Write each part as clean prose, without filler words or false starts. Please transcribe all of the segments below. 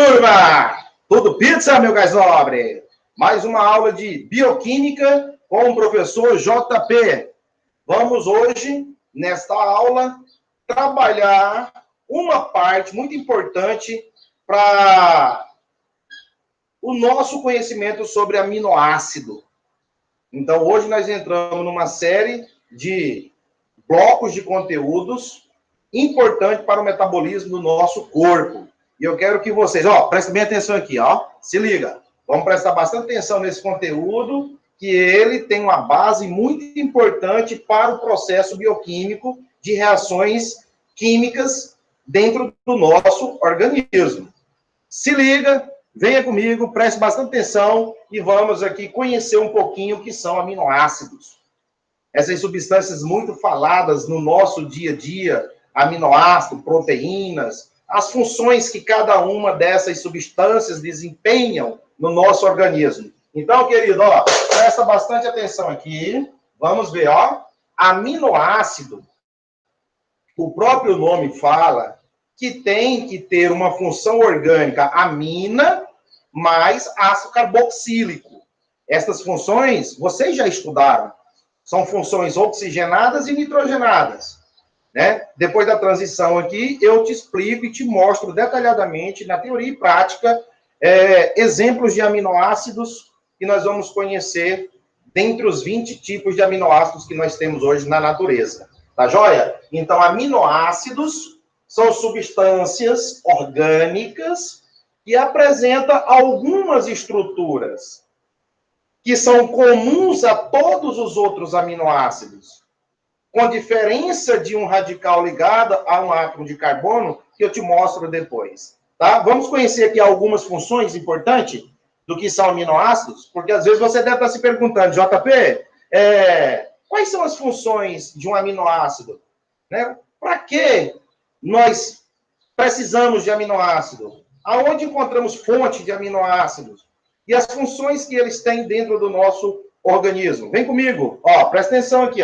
turma! Tudo pizza, meu gás nobre? Mais uma aula de bioquímica com o professor JP. Vamos hoje, nesta aula, trabalhar uma parte muito importante para o nosso conhecimento sobre aminoácido. Então, hoje nós entramos numa série de blocos de conteúdos importantes para o metabolismo do nosso corpo. E eu quero que vocês, prestem bem atenção aqui, se liga. Vamos prestar bastante atenção nesse conteúdo, que ele tem uma base muito importante para o processo bioquímico de reações químicas dentro do nosso organismo. Se liga, venha comigo, preste bastante atenção e vamos aqui conhecer um pouquinho o que são aminoácidos. Essas substâncias muito faladas no nosso dia a dia, aminoácidos, proteínas, as funções que cada uma dessas substâncias desempenham no nosso organismo. Então, querido, presta bastante atenção aqui. Vamos ver, aminoácido. O próprio nome fala que tem que ter uma função orgânica amina mais ácido carboxílico. Essas funções, vocês já estudaram. São funções oxigenadas e nitrogenadas. Né? Depois da transição aqui, eu te explico e te mostro detalhadamente, na teoria e prática, exemplos de aminoácidos que nós vamos conhecer dentre os 20 tipos de aminoácidos que nós temos hoje na natureza. Tá joia? Então, aminoácidos são substâncias orgânicas que apresentam algumas estruturas que são comuns a todos os outros aminoácidos, com diferença de um radical ligado a um átomo de carbono, que eu te mostro depois. Tá? Vamos conhecer aqui algumas funções importantes do que são aminoácidos, porque às vezes você deve estar se perguntando, JP, quais são as funções de um aminoácido? Né? Para que nós precisamos de aminoácido? Aonde encontramos fonte de aminoácidos? E as funções que eles têm dentro do nosso organismo. Vem comigo, presta atenção aqui,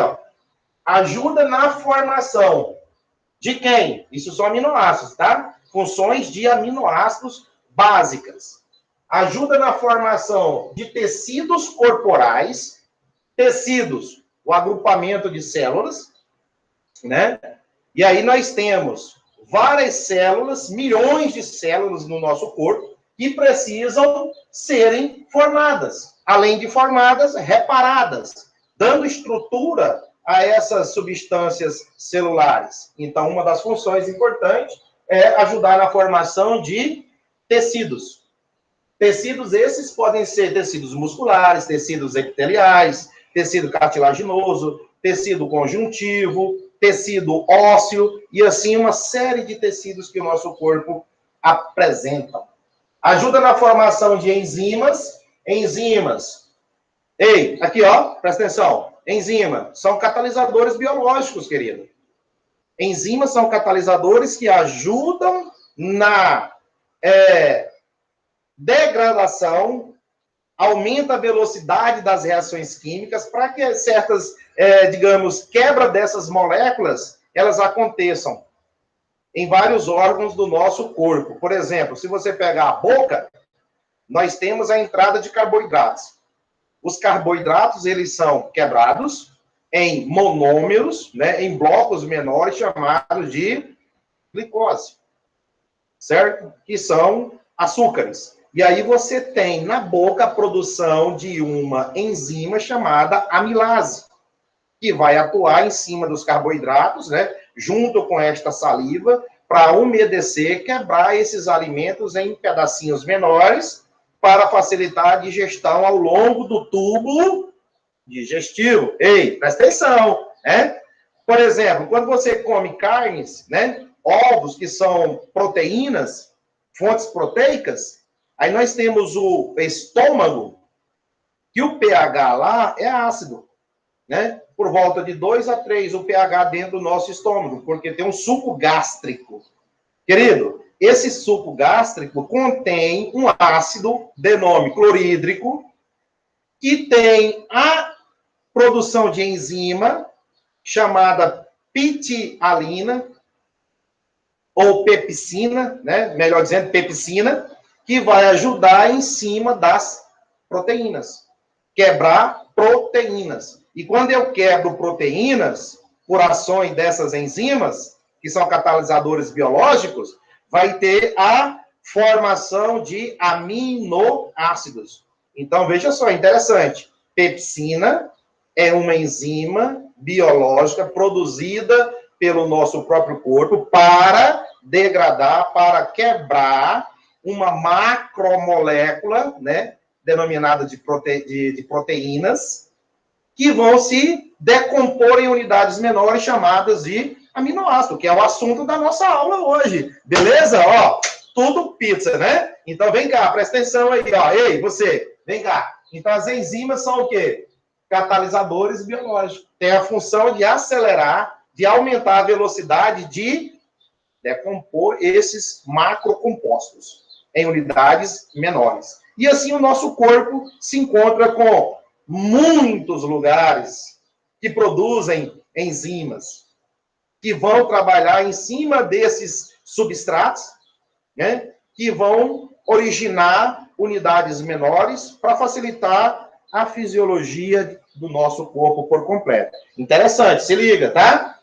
Ajuda na formação de quem? Isso são aminoácidos, tá? Funções de aminoácidos básicas. Ajuda na formação de tecidos corporais, tecidos, o agrupamento de células, né? E aí nós temos várias células, milhões de células no nosso corpo, que precisam serem formadas. Além de formadas, reparadas, dando estrutura a essas substâncias celulares. Então, uma das funções importantes é ajudar na formação de tecidos. Tecidos esses podem ser tecidos musculares, tecidos epiteliais, tecido cartilaginoso, tecido conjuntivo, tecido ósseo, e assim uma série de tecidos que o nosso corpo apresenta. Ajuda na formação de enzimas. Ei, aqui, presta atenção. Enzimas são catalisadores biológicos, querido. Enzimas são catalisadores que ajudam na degradação, aumenta a velocidade das reações químicas para que certas, quebra dessas moléculas, elas aconteçam em vários órgãos do nosso corpo. Por exemplo, se você pegar a boca, nós temos a entrada de carboidratos. Os carboidratos, eles são quebrados em monômeros, né, em blocos menores, chamados de glicose, certo? Que são açúcares. E aí você tem na boca a produção de uma enzima chamada amilase, que vai atuar em cima dos carboidratos, né, junto com esta saliva, para umedecer, quebrar esses alimentos em pedacinhos menores, para facilitar a digestão ao longo do tubo digestivo. Ei, presta atenção, né? Por exemplo, quando você come carnes, né, ovos, que são proteínas, fontes proteicas, aí nós temos o estômago, que o pH lá é ácido, né? Por volta de 2 a 3 o pH dentro do nosso estômago, porque tem um suco gástrico. Querido, esse suco gástrico contém um ácido de nome clorídrico, que tem a produção de enzima chamada pitialina, ou pepsina, né? Melhor dizendo, pepsina, que vai ajudar em cima das proteínas. Quebrar proteínas. E quando eu quebro proteínas, por ações dessas enzimas, que são catalisadores biológicos, vai ter a formação de aminoácidos. Então, veja só, interessante. Pepsina é uma enzima biológica produzida pelo nosso próprio corpo para degradar, para quebrar uma macromolécula, né, denominada de proteínas, que vão se decompor em unidades menores chamadas de aminoácido, que é o assunto da nossa aula hoje. Beleza? Ó, tudo pizza, né? Então, vem cá, presta atenção aí, ó. Ei, você, vem cá. Então, as enzimas são o quê? Catalisadores biológicos. Tem a função de acelerar, de aumentar a velocidade de decompor esses macrocompostos em unidades menores. E assim o nosso corpo se encontra com muitos lugares que produzem enzimas, que vão trabalhar em cima desses substratos, né, que vão originar unidades menores para facilitar a fisiologia do nosso corpo por completo. Interessante, se liga, tá?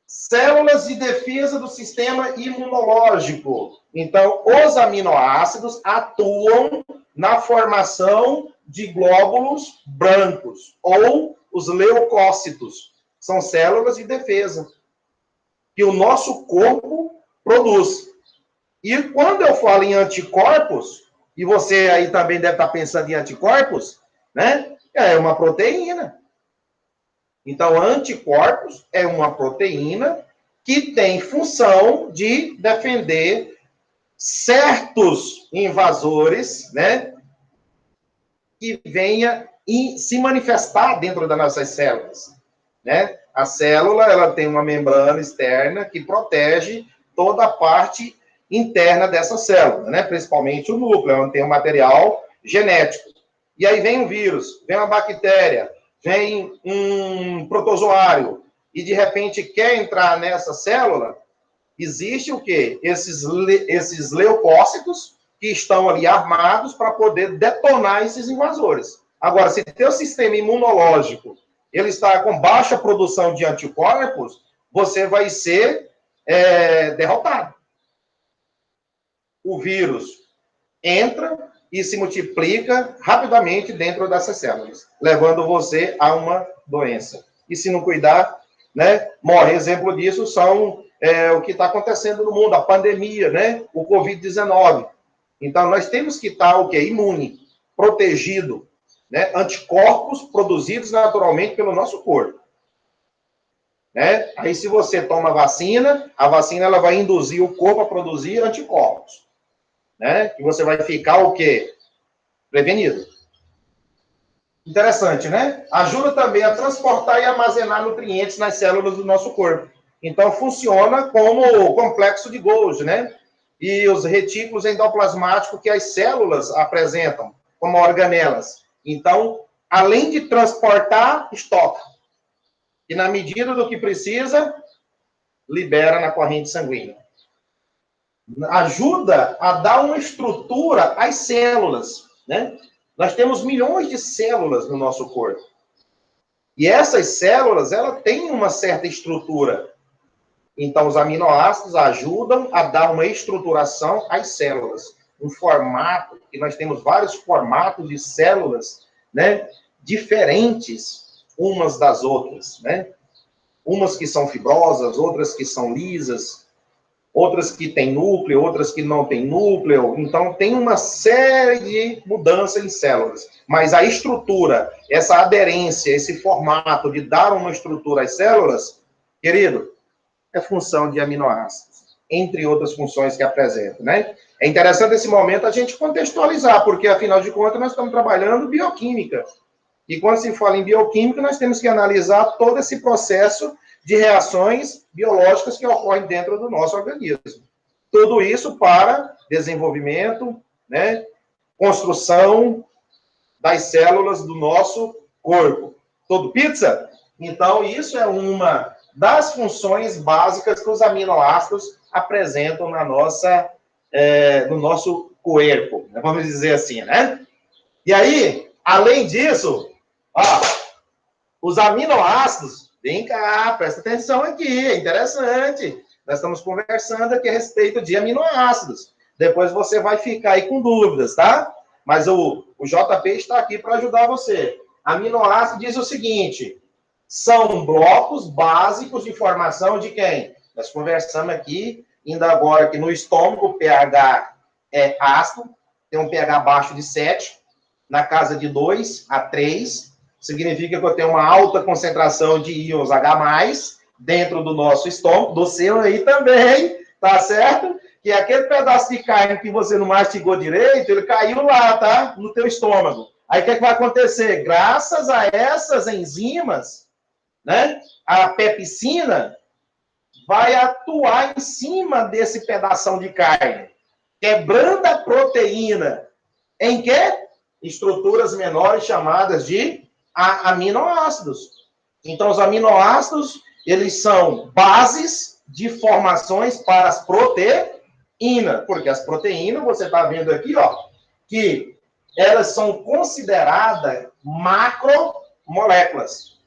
Células de defesa do sistema imunológico. Então, os aminoácidos atuam na formação de glóbulos brancos, ou os leucócitos. São células de defesa que o nosso corpo produz. E quando eu falo em anticorpos, e você aí também deve estar pensando em anticorpos, né? É uma proteína. Então, anticorpos é uma proteína que tem função de defender certos invasores, né, que venha se manifestar dentro das nossas células, né? A célula, ela tem uma membrana externa que protege toda a parte interna dessa célula, né? Principalmente o núcleo, ela tem um material genético. E aí vem um vírus, vem uma bactéria, vem um protozoário, e de repente quer entrar nessa célula, existe o quê? Esses leucócitos que estão ali armados para poder detonar esses invasores. Agora, se teu sistema imunológico ele está com baixa produção de anticorpos, você vai ser derrotado. O vírus entra e se multiplica rapidamente dentro dessas células, levando você a uma doença. E se não cuidar, né, morre. Exemplo disso são o que está acontecendo no mundo, a pandemia, né, o Covid-19. Então, nós temos que estar, o quê? Imune, protegido, né, anticorpos produzidos naturalmente pelo nosso corpo. Né? Aí, se você toma vacina, a vacina ela vai induzir o corpo a produzir anticorpos. Né? E você vai ficar o quê? Prevenido. Interessante, né? Ajuda também a transportar e armazenar nutrientes nas células do nosso corpo. Então, funciona como o complexo de Golgi, né? E os retículos endoplasmáticos que as células apresentam, como organelas. Então, além de transportar, estoca. E na medida do que precisa, libera na corrente sanguínea. Ajuda a dar uma estrutura às células, né? Nós temos milhões de células no nosso corpo. E essas células, elas têm uma certa estrutura. Então, os aminoácidos ajudam a dar uma estruturação às células. Um formato, que nós temos vários formatos de células, né? Diferentes umas das outras, né? Umas que são fibrosas, outras que são lisas, outras que têm núcleo, outras que não têm núcleo. Então, tem uma série de mudanças em células. Mas a estrutura, essa aderência, esse formato de dar uma estrutura às células, querido, é função de aminoácidos, entre outras funções que apresentam, né? É interessante nesse momento a gente contextualizar, porque, afinal de contas, nós estamos trabalhando bioquímica. E quando se fala em bioquímica, nós temos que analisar todo esse processo de reações biológicas que ocorrem dentro do nosso organismo. Tudo isso para desenvolvimento, né, construção das células do nosso corpo. Todo pizza? Então, isso é uma das funções básicas que os aminoácidos apresentam no nosso corpo, vamos dizer assim, né? E aí, além disso, ó, os aminoácidos, vem cá, presta atenção aqui, é interessante. Nós estamos conversando aqui a respeito de aminoácidos. Depois você vai ficar aí com dúvidas, tá? Mas o JP está aqui para ajudar você. Aminoácido diz o seguinte: são blocos básicos de formação de quem? Nós conversamos aqui, ainda agora que no estômago o pH é ácido, tem um pH abaixo de 7, na casa de 2 a 3, significa que eu tenho uma alta concentração de íons H+, dentro do nosso estômago, do seu aí também, tá certo? Que aquele pedaço de carne que você não mastigou direito, ele caiu lá, tá? No teu estômago. Aí o que vai acontecer? Graças a essas enzimas, né? A pepsina vai atuar em cima desse pedação de carne, quebrando a proteína. Em quê? Estruturas menores chamadas de aminoácidos. Então, os aminoácidos, eles são bases de formações para as proteínas, porque as proteínas, você está vendo aqui, ó, que elas são consideradas macromoléculas.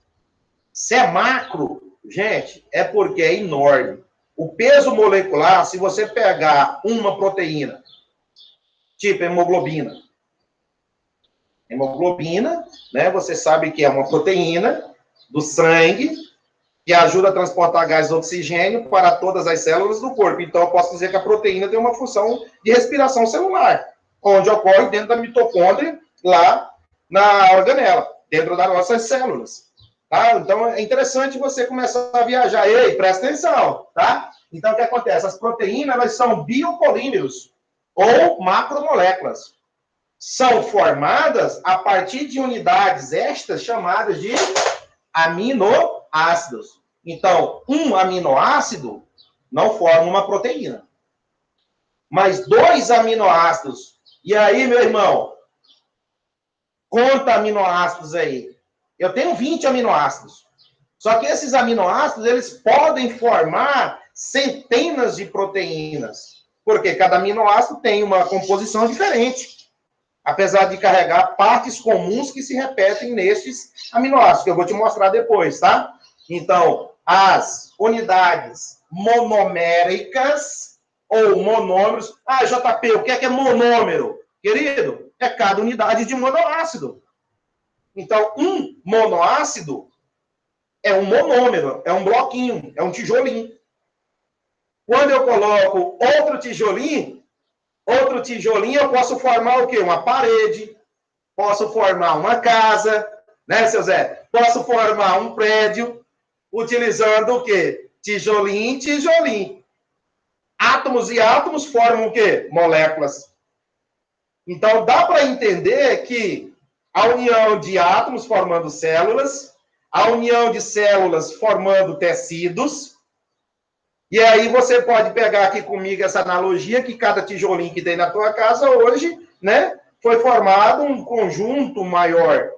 Se é macro, gente, é porque é enorme. O peso molecular, se você pegar uma proteína, tipo hemoglobina, né? Você sabe que é uma proteína do sangue que ajuda a transportar gás e oxigênio para todas as células do corpo. Então, eu posso dizer que a proteína tem uma função de respiração celular, onde ocorre dentro da mitocôndria, lá na organela, dentro das nossas células. Tá? Então, é interessante você começar a viajar. Ei, presta atenção, tá? Então, o que acontece? As proteínas, elas são biopolímeros, ou macromoléculas. São formadas a partir de unidades estas chamadas de aminoácidos. Então, um aminoácido não forma uma proteína. Mas 2 aminoácidos. E aí, meu irmão, conta aminoácidos aí. Eu tenho 20 aminoácidos. Só que esses aminoácidos, eles podem formar centenas de proteínas. Porque cada aminoácido tem uma composição diferente. Apesar de carregar partes comuns que se repetem nesses aminoácidos, que eu vou te mostrar depois, tá? Então, as unidades monoméricas ou monômeros... Ah, JP, o que é monômero? Querido, é cada unidade de monoácido. Então, um monoácido é um monômero, é um bloquinho, é um tijolinho. Quando eu coloco outro tijolinho, eu posso formar o quê? Uma parede, posso formar uma casa, né, seu Zé? Posso formar um prédio, utilizando o quê? Tijolinho em tijolinho. Átomos e átomos formam o quê? Moléculas. Então, dá para entender que a união de átomos formando células, a união de células formando tecidos. E aí você pode pegar aqui comigo essa analogia que cada tijolinho que tem na tua casa hoje, né, foi formado um conjunto maior.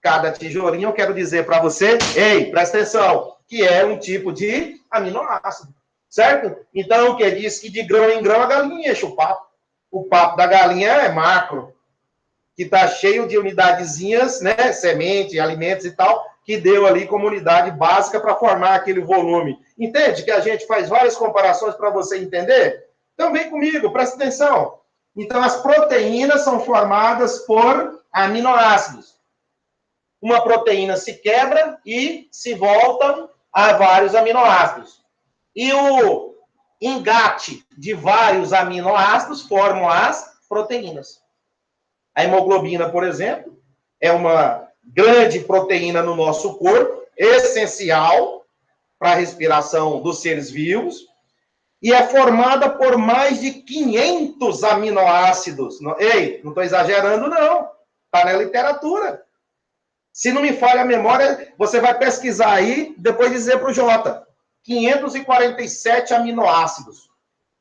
Cada tijolinho, eu quero dizer para você, ei, presta atenção, que é um tipo de aminoácido, certo? Então, o que diz que de grão em grão a galinha enche o papo. O papo da galinha é macro, que está cheio de unidadezinhas, né, semente, alimentos e tal, que deu ali como unidade básica para formar aquele volume. Entende que a gente faz várias comparações para você entender? Então, vem comigo, presta atenção. Então, as proteínas são formadas por aminoácidos. Uma proteína se quebra e se volta a vários aminoácidos. E o engate de vários aminoácidos formam as proteínas. A hemoglobina, por exemplo, é uma grande proteína no nosso corpo, essencial para a respiração dos seres vivos, e é formada por mais de 500 aminoácidos. Ei, não estou exagerando, não. Está na literatura. Se não me falha a memória, você vai pesquisar aí, depois dizer para o Jota. 547 aminoácidos.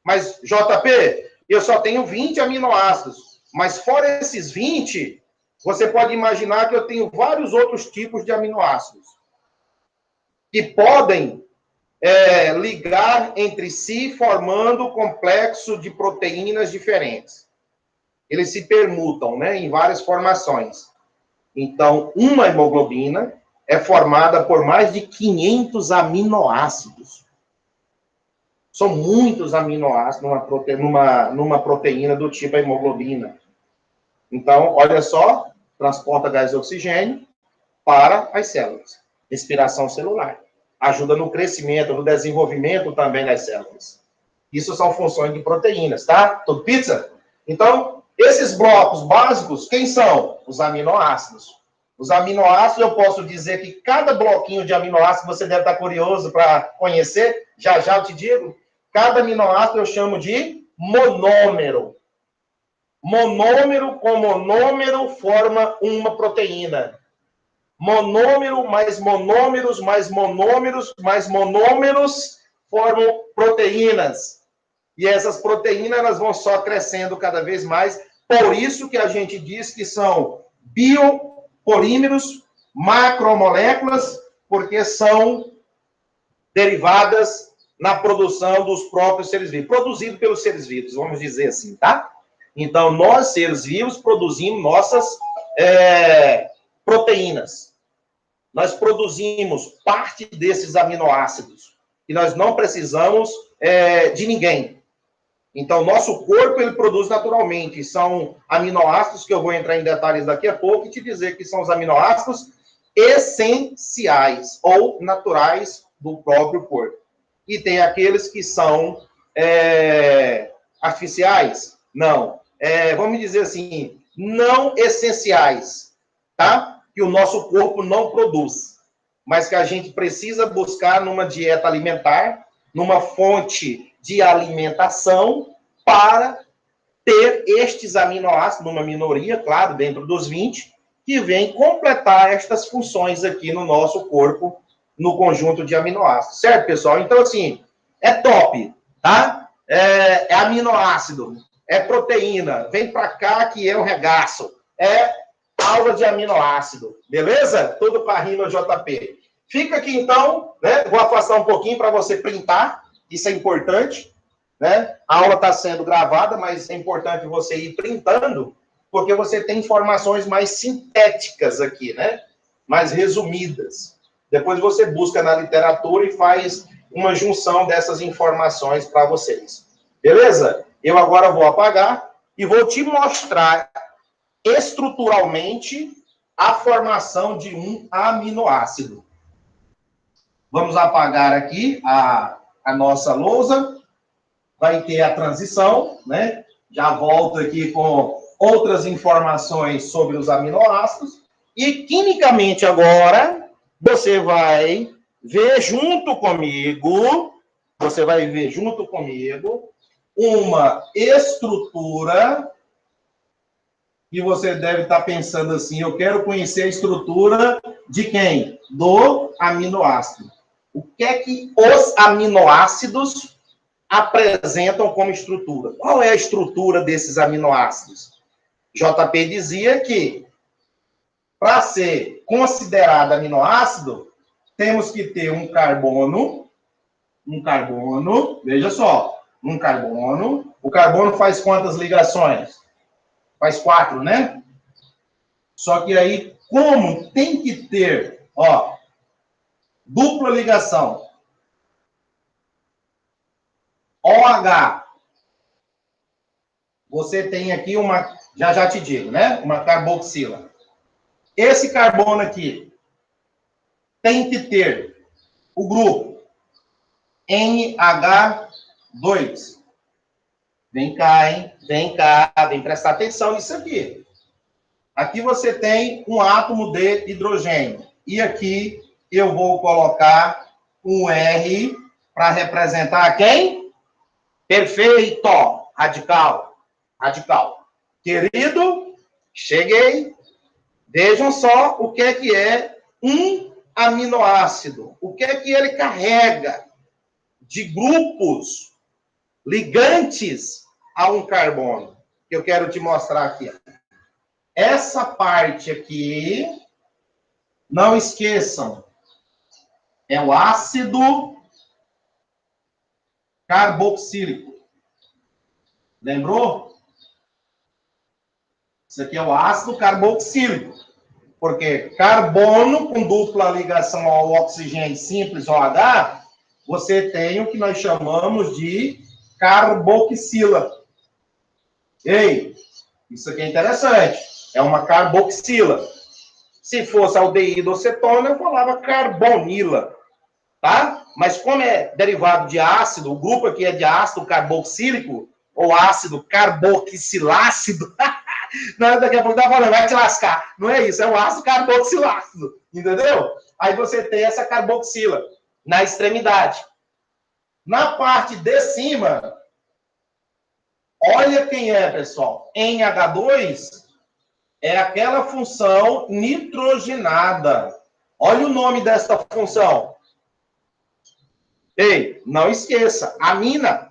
Mas, JP, eu só tenho 20 aminoácidos. Mas fora esses 20, você pode imaginar que eu tenho vários outros tipos de aminoácidos que podem ligar entre si, formando complexo de proteínas diferentes. eles se permutam, né, em várias formações. Então, uma hemoglobina é formada por mais de 500 aminoácidos. São muitos aminoácidos numa proteína do tipo hemoglobina. Então, olha só, transporta gás e oxigênio para as células. Respiração celular. Ajuda no crescimento, no desenvolvimento também das células. Isso são funções de proteínas, tá? Tudo pizza? Então, esses blocos básicos, quem são? Os aminoácidos. Os aminoácidos, eu posso dizer que cada bloquinho de aminoácido, você deve estar curioso para conhecer, já eu te digo, cada aminoácido eu chamo de monômero. Monômero com monômero forma uma proteína. Monômero mais monômeros, mais monômeros, mais monômeros formam proteínas. E essas proteínas elas vão só crescendo cada vez mais. Por isso que a gente diz que são biopolímeros, macromoléculas, porque são derivadas na produção dos próprios seres vivos. Produzido pelos seres vivos, vamos dizer assim, tá? Então, nós, seres vivos, produzimos nossas proteínas. Nós produzimos parte desses aminoácidos. E nós não precisamos de ninguém. Então, nosso corpo, ele produz naturalmente. São aminoácidos, que eu vou entrar em detalhes daqui a pouco, e te dizer que são os aminoácidos essenciais ou naturais do próprio corpo. E tem aqueles que são artificiais? Não. Vamos dizer assim, não essenciais, tá? Que o nosso corpo não produz, mas que a gente precisa buscar numa dieta alimentar, numa fonte de alimentação, para ter estes aminoácidos, numa minoria, claro, dentro dos 20, que vem completar estas funções aqui no nosso corpo, no conjunto de aminoácidos. Certo, pessoal? Então, assim, é top, tá? É aminoácido, é proteína, vem para cá que é um regaço. É aula de aminoácido, beleza? Tudo com a rima JP. Fica aqui, então, né? Vou afastar um pouquinho para você printar, isso é importante, né? A aula está sendo gravada, mas é importante você ir printando, porque você tem informações mais sintéticas aqui, né? Mais resumidas. Depois você busca na literatura e faz uma junção dessas informações para vocês. Beleza? Eu agora vou apagar e vou te mostrar estruturalmente a formação de um aminoácido. Vamos apagar aqui a nossa lousa. Vai ter a transição, né? Já volto aqui com outras informações sobre os aminoácidos. E, quimicamente, agora, você vai ver junto comigo, uma estrutura, e você deve estar pensando assim, eu quero conhecer a estrutura de quem? Do aminoácido. O que é que os aminoácidos apresentam como estrutura? Qual é a estrutura desses aminoácidos? JP dizia que, para ser considerado aminoácido, temos que ter um carbono, veja só, um carbono. O carbono faz quantas ligações? Faz 4, né? Só que aí, como tem que ter, ó, dupla ligação, OH, você tem aqui uma, já te digo, né? Uma carboxila. Esse carbono aqui tem que ter o grupo NH2. Vem cá, hein? Vem cá, vem prestar atenção nisso aqui. Aqui você tem um átomo de hidrogênio. E aqui eu vou colocar um R para representar quem? Perfeito! Radical. Radical. Querido, cheguei. Vejam só o que é um aminoácido. O que é que ele carrega de grupos ligantes a um carbono. Que eu quero te mostrar aqui. Essa parte aqui, não esqueçam, é o ácido carboxílico. Lembrou? Isso aqui é o ácido carboxílico. Porque carbono com dupla ligação ao oxigênio simples OH, você tem o que nós chamamos de carboxila. Ei, isso aqui é interessante. É uma carboxila. Se fosse aldeído ou cetona, eu falava carbonila. Tá? Mas como é derivado de ácido, o grupo aqui é de ácido carboxílico, ou ácido carboxilácido, daqui a pouco tá falando, vai te lascar. Não é isso, é um ácido carboxilácido, entendeu? Aí você tem essa carboxila na extremidade. Na parte de cima, olha quem é, pessoal. NH2 é aquela função nitrogenada. Olha o nome dessa função. Ei, não esqueça, amina.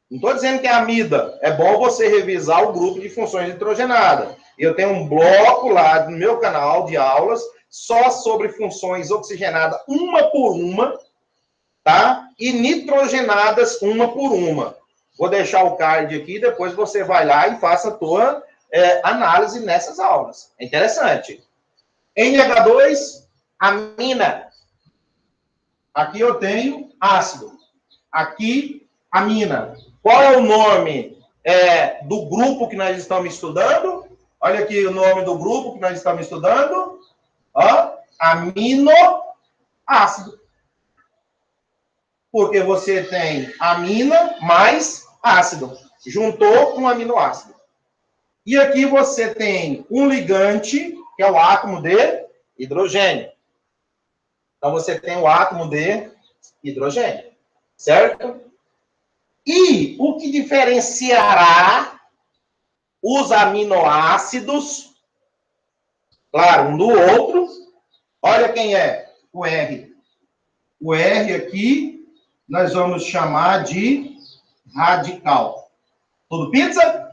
Não estou dizendo que é amida. É bom você revisar o grupo de funções nitrogenadas. Eu tenho um bloco lá no meu canal de aulas só sobre funções oxigenadas uma por uma, tá? E nitrogenadas uma por uma. Vou deixar o card aqui, depois você vai lá e faça a tua análise nessas aulas. É interessante. NH2, amina. Aqui eu tenho ácido. Aqui, amina. Qual é o nome do grupo que nós estamos estudando? Olha aqui o nome do grupo que nós estamos estudando. Ó, aminoácido. Porque você tem amina mais ácido. Juntou um aminoácido. E aqui você tem um ligante, que é o átomo de hidrogênio. Então, você tem o átomo de hidrogênio. Certo? E o que diferenciará os aminoácidos, claro, um do outro, olha quem é, o R. O R aqui, nós vamos chamar de radical. Tudo pizza?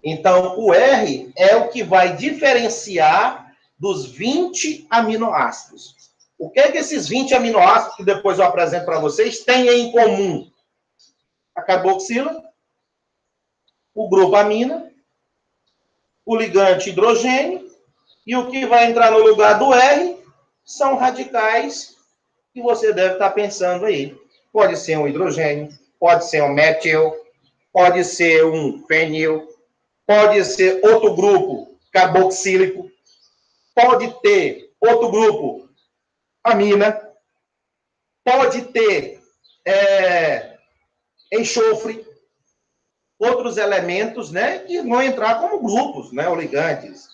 Então, o R é o que vai diferenciar dos 20 aminoácidos. O que é que esses 20 aminoácidos, que depois eu apresento para vocês, têm em comum? A carboxila, o grupo amina, o ligante hidrogênio, e o que vai entrar no lugar do R são radicais que você deve estar pensando aí. Pode ser um hidrogênio, pode ser um metil, pode ser um fenil, pode ser outro grupo carboxílico, pode ter outro grupo amina, pode ter enxofre, outros elementos, né, que vão entrar como grupos, né, ou ligantes.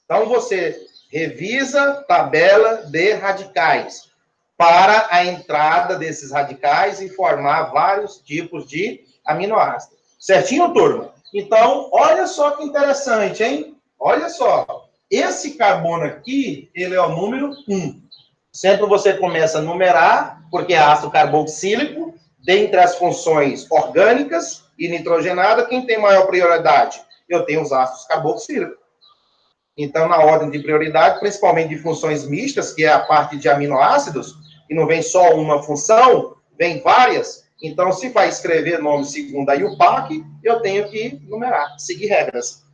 Então, você revisa tabela de radicais para a entrada desses radicais e formar vários tipos de aminoácidos. Certinho, turma? Então, olha só que interessante, hein? Olha só. Esse carbono aqui, ele é o número 1. Sempre você começa a numerar, porque é ácido carboxílico, dentre as funções orgânicas e nitrogenada, quem tem maior prioridade? Eu tenho os ácidos carboxílicos. Então, na ordem de prioridade, principalmente de funções mistas, que é a parte de aminoácidos, e não vem só uma função, vem várias. Então, se vai escrever nome segundo a IUPAC, eu tenho que numerar, seguir regras.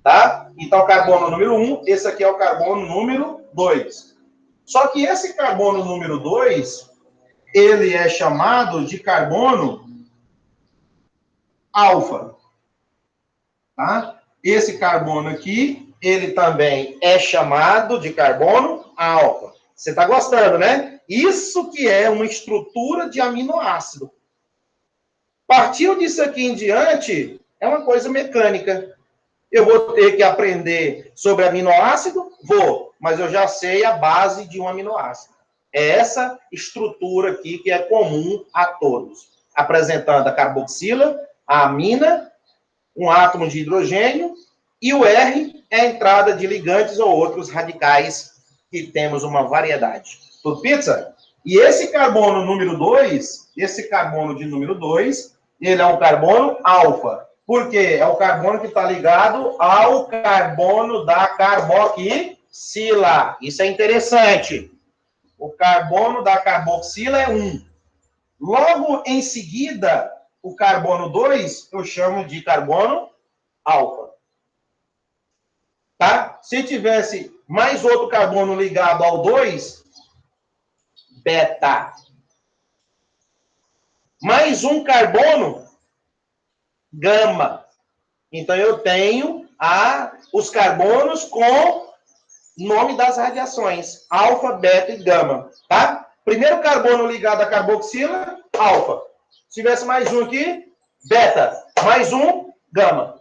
Tá? Então, carbono número 1, esse aqui é o carbono número 2. Só que esse carbono número 2, ele é chamado de carbono alfa. Tá? Esse carbono aqui, ele também é chamado de carbono alfa. Você está gostando, né? Isso que é uma estrutura de aminoácido. Partiu disso aqui em diante, é uma coisa mecânica. Eu vou ter que aprender sobre aminoácido? Vou, mas eu já sei a base de um aminoácido. É essa estrutura aqui que é comum a todos. Apresentando a carboxila, a amina, um átomo de hidrogênio, e o R é a entrada de ligantes ou outros radicais, que temos uma variedade. Tudo pizza? E esse carbono número 2, esse carbono de número 2, ele é um carbono alfa. Por quê? É o carbono que está ligado ao carbono da carboxila. Isso é interessante. O carbono da carboxila é 1. Logo em seguida, o carbono 2, eu chamo de carbono alfa. tá? Se tivesse mais outro carbono ligado ao 2, beta. Mais um carbono, gama. Então, eu tenho os carbonos com nome das radiações, alfa, beta e gama, tá? Primeiro carbono ligado à carboxila, alfa. Se tivesse mais um aqui, beta. Mais um, gama.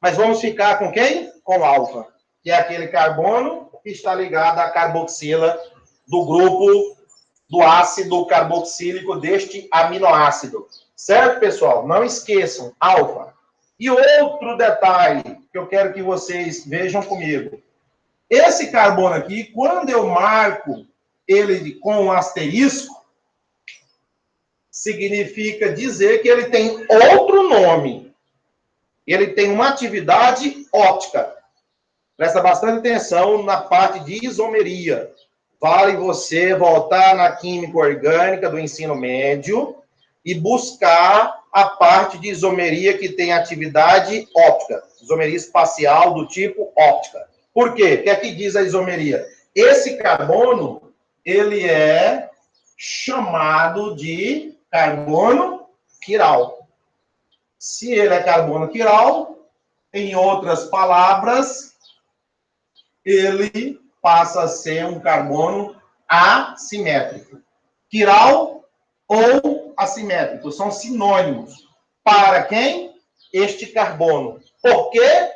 Mas vamos ficar com quem? Com alfa, que é aquele carbono que está ligado à carboxila do grupo do ácido carboxílico deste aminoácido. Certo, pessoal? Não esqueçam, alfa. E outro detalhe que eu quero que vocês vejam comigo. Esse carbono aqui, quando eu marco ele com um asterisco, significa dizer que ele tem outro nome. Ele tem uma atividade óptica. Presta bastante atenção na parte de isomeria. Vale você voltar na química orgânica do ensino médio e buscar a parte de isomeria que tem atividade óptica. Isomeria espacial do tipo óptica. Por quê? O que é que diz a isomeria? Esse carbono, ele é chamado de carbono quiral. Se ele é carbono quiral, em outras palavras, ele passa a ser um carbono assimétrico. Quiral ou assimétrico são sinônimos. Para quem? Este carbono. Porque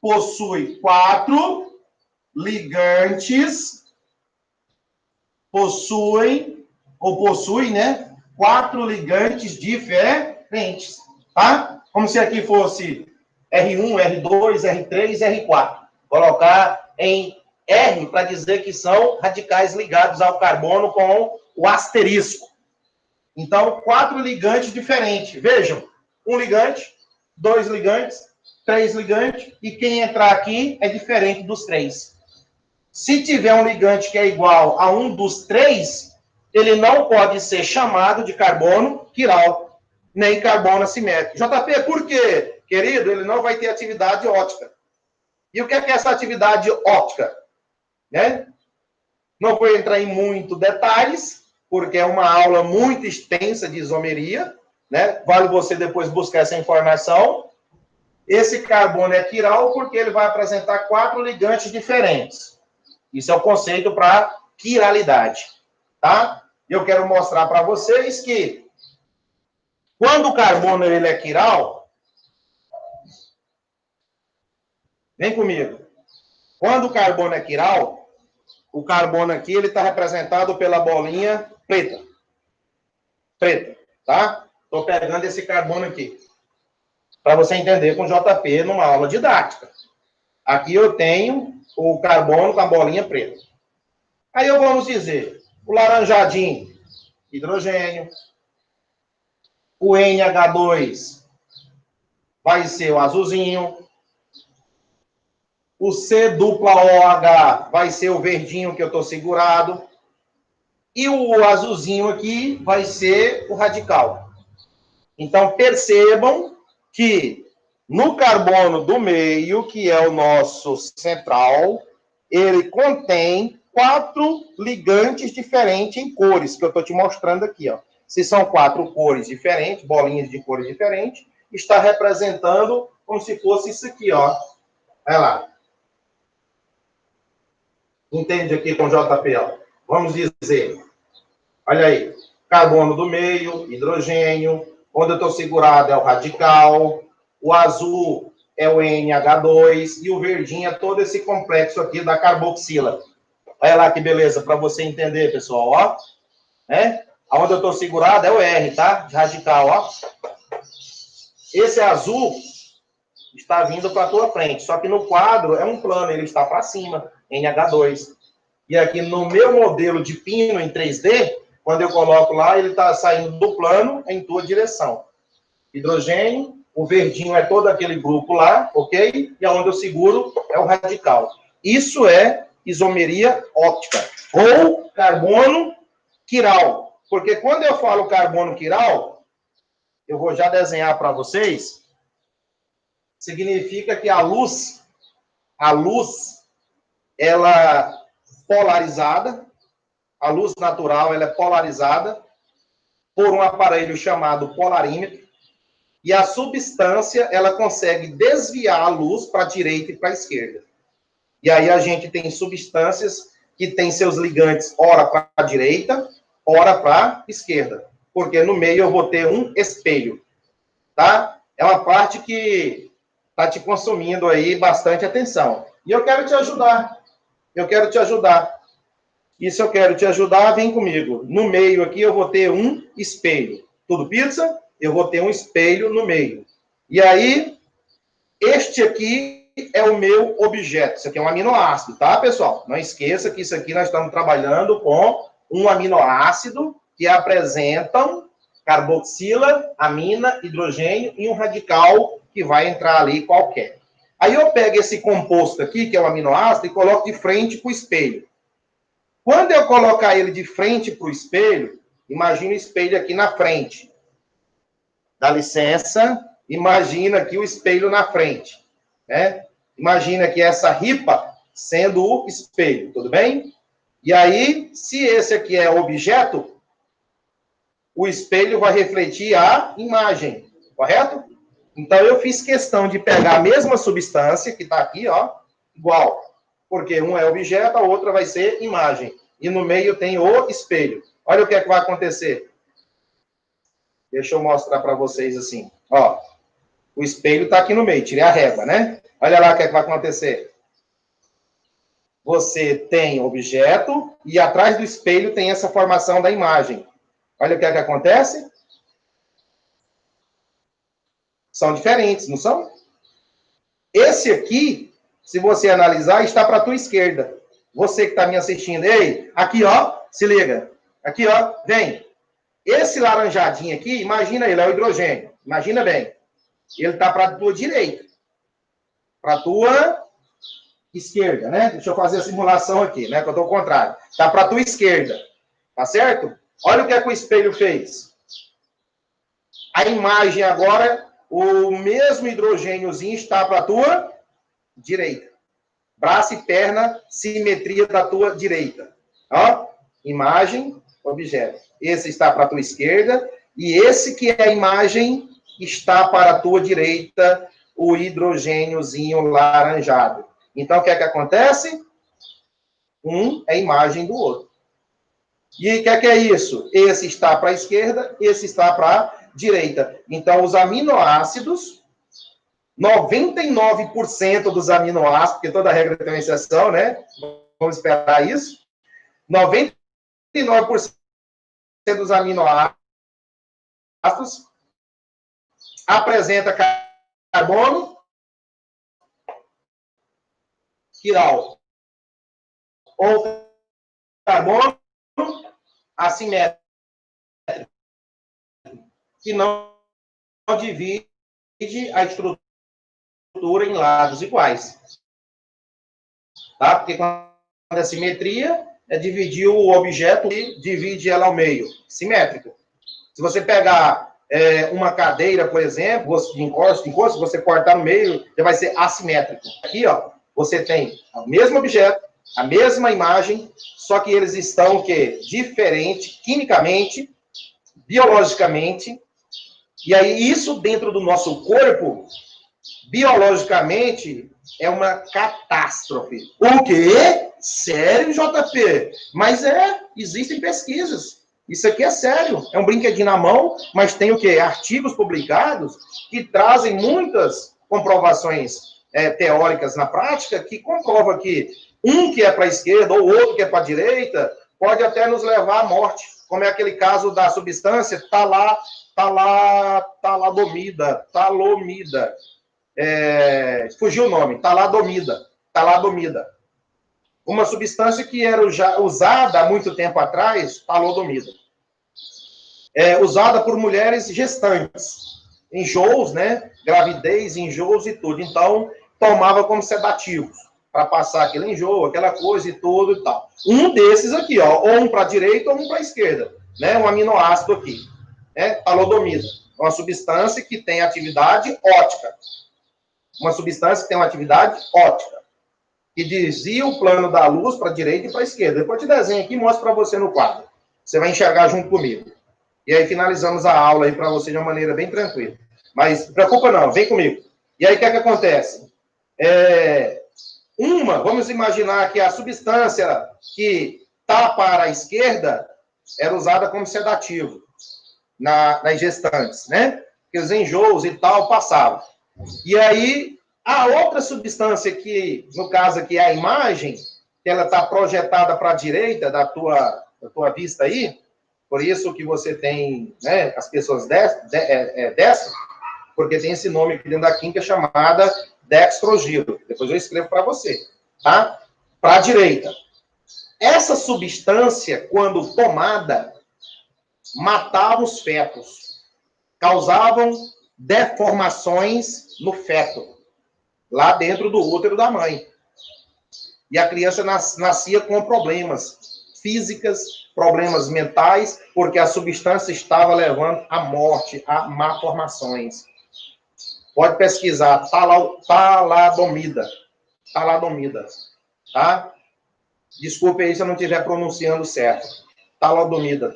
possui 4 ligantes, possui, né? 4 ligantes diferentes, tá? Como se aqui fosse R1, R2, R3, R4. Colocar em R para dizer que são radicais ligados ao carbono com o asterisco. Então, 4 ligantes diferentes. Vejam, 1 ligante, 2 ligantes, 3 ligantes, e quem entrar aqui é diferente dos 3. Se tiver um ligante que é igual a um dos 3, ele não pode ser chamado de carbono quiral, nem carbono assimétrico. JP, por quê? Querido, ele não vai ter atividade óptica. E o que é essa atividade óptica? Né? Não vou entrar em muitos detalhes, porque é uma aula muito extensa de isomeria, né? Vale você depois buscar essa informação. Esse carbono é quiral porque ele vai apresentar 4 ligantes diferentes. Isso é o conceito para quiralidade, tá? Eu quero mostrar para vocês que quando o carbono ele é quiral, vem comigo. Quando o carbono é quiral, o carbono aqui ele está representado pela bolinha preta. Preta, tá? Estou pegando esse carbono aqui. Para você entender com JP numa aula didática. Aqui eu tenho o carbono com a bolinha preta. Aí eu vamos dizer, o laranjadinho, hidrogênio. O NH2 vai ser o azulzinho. O C-OH vai ser o verdinho que eu estou segurado. E o azulzinho aqui vai ser o radical. Então, percebam que no carbono do meio, que é o nosso central, ele contém 4 ligantes diferentes em cores, que eu estou te mostrando aqui, ó. Se são 4 cores diferentes, bolinhas de cores diferentes, está representando como se fosse isso aqui, ó. Vai lá. Entende aqui com JP, ó. Vamos dizer, olha aí, carbono do meio, hidrogênio, onde eu estou segurado é o radical, o azul é o NH2 e o verdinho é todo esse complexo aqui da carboxila. Olha lá que beleza, para você entender, pessoal, ó. Né? Onde eu estou segurado é o R, tá? De radical, ó. Esse azul está vindo para a tua frente, só que no quadro é um plano, ele está para cima, NH2. E aqui no meu modelo de pino em 3D, quando eu coloco lá, ele está saindo do plano em tua direção. Hidrogênio, o verdinho é todo aquele grupo lá, ok? E onde eu seguro é o radical. Isso é isomeria óptica, ou carbono quiral. Porque quando eu falo carbono quiral, eu vou já desenhar para vocês, significa que a luz a luz, ela polarizada, a luz natural, ela é polarizada por um aparelho chamado polarímetro, e a substância, ela consegue desviar a luz para a direita e para a esquerda. E aí a gente tem substâncias que têm seus ligantes, ora para a direita, ora para a esquerda. Porque no meio eu vou ter um espelho, tá? É uma parte que está te consumindo aí bastante atenção. E eu quero te ajudar. Eu quero te ajudar. E se eu quero te ajudar, vem comigo. No meio aqui eu vou ter um espelho. Tudo pizza? Eu vou ter um espelho no meio. E aí, este aqui é o meu objeto. Isso aqui é um aminoácido, tá, pessoal? Não esqueça que isso aqui nós estamos trabalhando com um aminoácido que apresentam carboxila, amina, hidrogênio e um radical que vai entrar ali qualquer. Aí eu pego esse composto aqui, que é o aminoácido, e coloco de frente para o espelho. Quando eu colocar ele de frente para o espelho, imagina o espelho aqui na frente. Dá licença, imagina aqui o espelho na frente, né? Imagina que essa ripa sendo o espelho, tudo bem? E aí, se esse aqui é objeto, o espelho vai refletir a imagem, correto? Então, eu fiz questão de pegar a mesma substância que está aqui, ó, igual. Porque um é objeto, a outra vai ser imagem. E no meio tem o espelho. Olha o que é que vai acontecer. Deixa eu mostrar para vocês assim. Ó, o espelho está aqui no meio, tirei a régua, né? Olha lá o que é que vai acontecer. Você tem objeto e atrás do espelho tem essa formação da imagem. Olha o que é que acontece. São diferentes, não são? Esse aqui, se você analisar, está para a tua esquerda. Você que está me assistindo, ei, aqui ó, se liga. Aqui ó, vem. Esse laranjadinho aqui, imagina ele, é o hidrogênio. Imagina bem. Ele está para a tua direita. Para a tua esquerda, né? Deixa eu fazer a simulação aqui, né? Que eu estou ao contrário. Está para a tua esquerda. Tá certo? Olha o que é que o espelho fez. A imagem agora, o mesmo hidrogêniozinho está para a tua direita. Braço e perna, simetria da tua direita. Ó, imagem, objeto. Esse está para a tua esquerda, e esse que é a imagem está para a tua direita, o hidrogêniozinho laranjado. Então, o que é que acontece? Um é a imagem do outro. E o que é isso? Esse está para a esquerda, esse está para a direita. Então, os aminoácidos, 99% dos aminoácidos, porque toda regra tem uma exceção, né? Vamos esperar isso. 99% dos aminoácidos apresenta carbono quiral ou carbono assimétrico, que não divide a estrutura em lados iguais. Tá? Porque quando é simetria, é dividir o objeto e divide ela ao meio. Simétrico. Se você pegar uma cadeira, por exemplo, de encosto, você cortar no meio, já vai ser assimétrico. Aqui, ó, você tem o mesmo objeto, a mesma imagem, só que eles estão o quê? Diferente, quimicamente, biologicamente. E aí, isso dentro do nosso corpo, biologicamente, é uma catástrofe. O quê? Sério, JP? Mas existem pesquisas. Isso aqui é sério. É um brinquedinho na mão, mas tem o quê? Artigos publicados que trazem muitas comprovações teóricas na prática que comprova que um que é para a esquerda ou outro que é para a direita pode até nos levar à morte. Como é aquele caso da substância talomida. Fugiu o nome, taladomida. Uma substância que era já usada há muito tempo atrás, talidomida. Usada por mulheres gestantes, enjoos, né? Gravidez, enjoos e tudo. Então, tomava como sedativos, para passar aquele enjoo, aquela coisa e tudo e tal. Um desses aqui, ó, ou um para a direita ou um para a esquerda, né? Um aminoácido aqui, né? Talidomida. Uma substância que tem atividade ótica. Uma substância que tem uma atividade ótica. que desvia o plano da luz para a direita e para a esquerda. Depois eu te desenho aqui e mostro para você no quadro. Você vai enxergar junto comigo. E aí finalizamos a aula aí para você de uma maneira bem tranquila. Mas não preocupa não, vem comigo. E aí o que é que acontece? Vamos imaginar que a substância que está para a esquerda era usada como sedativo nas gestantes, né? Que os enjoos e tal passavam. E aí, a outra substância que, no caso aqui, é a imagem, que ela está projetada para a direita da tua vista aí, por isso que você tem, né, as pessoas destro, porque tem esse nome aqui dentro da química chamada dextrogiro. Depois eu escrevo para você, tá? Para a direita. Essa substância, quando tomada, matava os fetos, causavam deformações no feto, lá dentro do útero da mãe. E a criança nascia com problemas físicos, problemas mentais, porque a substância estava levando à morte, a malformações. Pode pesquisar, taladomida, tá? Desculpe aí se eu não estiver pronunciando certo. Taladomida.